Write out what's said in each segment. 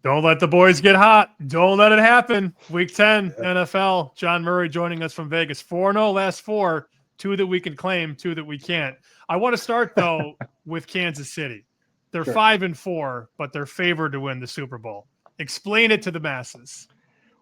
Don't let the boys get hot. Don't let it happen. Week 10, NFL. John Murray joining us from Vegas. 4-0 last 4. 2 that we can claim, 2 that we can't. I want to start, though, with Kansas City. They're 5-4, but they're favored to win the Super Bowl. Explain it to the masses.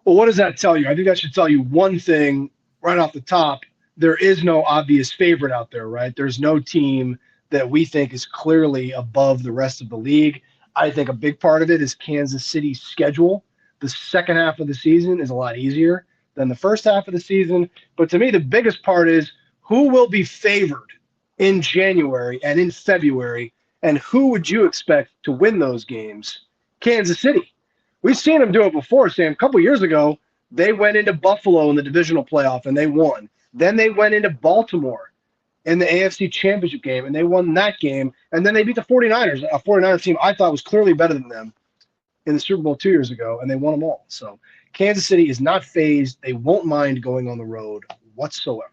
Well, what does that tell you? I think that should tell you one thing right off the top. There is no obvious favorite out there, right? There's no team that we think is clearly above the rest of the league. I think a big part of it is Kansas City's schedule. The second half of the season is a lot easier than the first half of the season. But to me, the biggest part is who will be favored in January and in February, and who would you expect to win those games? Kansas City. We've seen them do it before, Sam. A couple years ago, they went into Buffalo in the divisional playoff, and they won. Then they went into Baltimore in the AFC Championship game, and they won that game. And then they beat the 49ers, a 49ers team I thought was clearly better than them in the Super Bowl 2 years ago, and they won them all. So Kansas City is not phased. They won't mind going on the road whatsoever.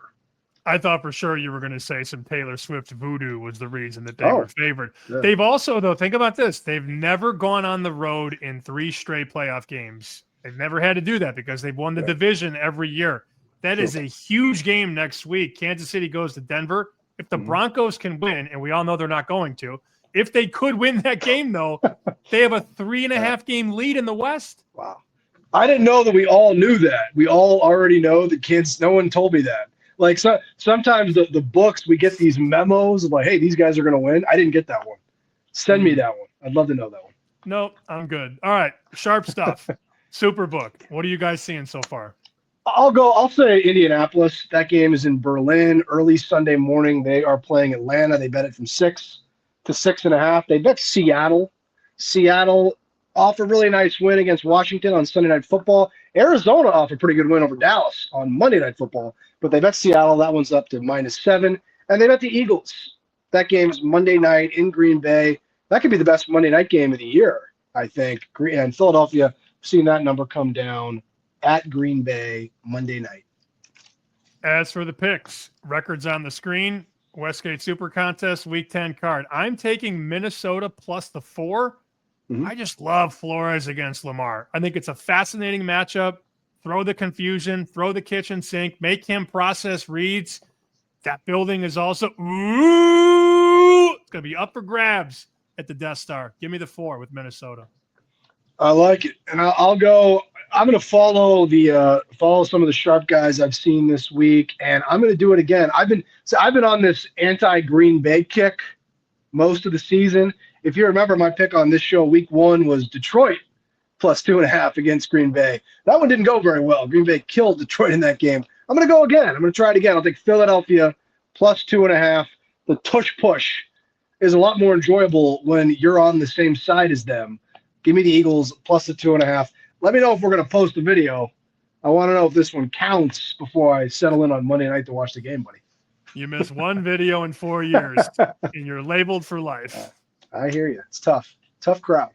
I thought for sure you were going to say some Taylor Swift voodoo was the reason that they were favored. Yeah. They've also, though, think about this. They've never gone on the road in 3 straight playoff games. They've never had to do that because they've won the division every year. That is a huge game next week. Kansas City goes to Denver. If the Broncos can win, and we all know they're not going to, if they could win that game, though, they have a 3.5-game lead in the West. Wow. I didn't know that we all knew that. We all already know the kids. No one told me that. Like sometimes the books, we get these memos of like, hey, these guys are going to win. I didn't get that one. Send me that one. I'd love to know that one. Nope, I'm good. All right, sharp stuff. SuperBook. What are you guys seeing so far? I'll say Indianapolis. That game is in Berlin early Sunday morning. They are playing Atlanta. They bet it from 6 to 6.5. They bet Seattle. Seattle off a really nice win against Washington on Sunday Night Football. Arizona off a pretty good win over Dallas on Monday Night Football. But they bet Seattle. That one's up to -7. And they bet the Eagles. That game's Monday night in Green Bay. That could be the best Monday night game of the year, I think. And Philadelphia, seeing that number come down at Green Bay Monday night. As for the picks, records on the screen, Westgate SuperContest Week 10 card. I'm taking Minnesota plus the 4. I just love Flores against Lamar. I think it's a fascinating matchup. Throw the confusion, throw the kitchen sink, make him process reads. That building is also, it's going to be up for grabs at the Death Star. Give me the 4 with Minnesota. I like it. And I'll go. I'm going to follow some of the sharp guys I've seen this week, and I'm going to do it again. I've been on this anti-Green Bay kick most of the season. If you remember, my pick on this show, week 1, was Detroit plus 2.5 against Green Bay. That one didn't go very well. Green Bay killed Detroit in that game. I'm going to go again. I'm going to try it again. I'll take Philadelphia plus 2.5. The tush push is a lot more enjoyable when you're on the same side as them. Give me the Eagles plus the 2.5. Let me know if we're going to post a video. I want to know if this one counts before I settle in on Monday night to watch the game, buddy. You missed one video in 4 years, and you're labeled for life. I hear you. It's tough. Tough crowd.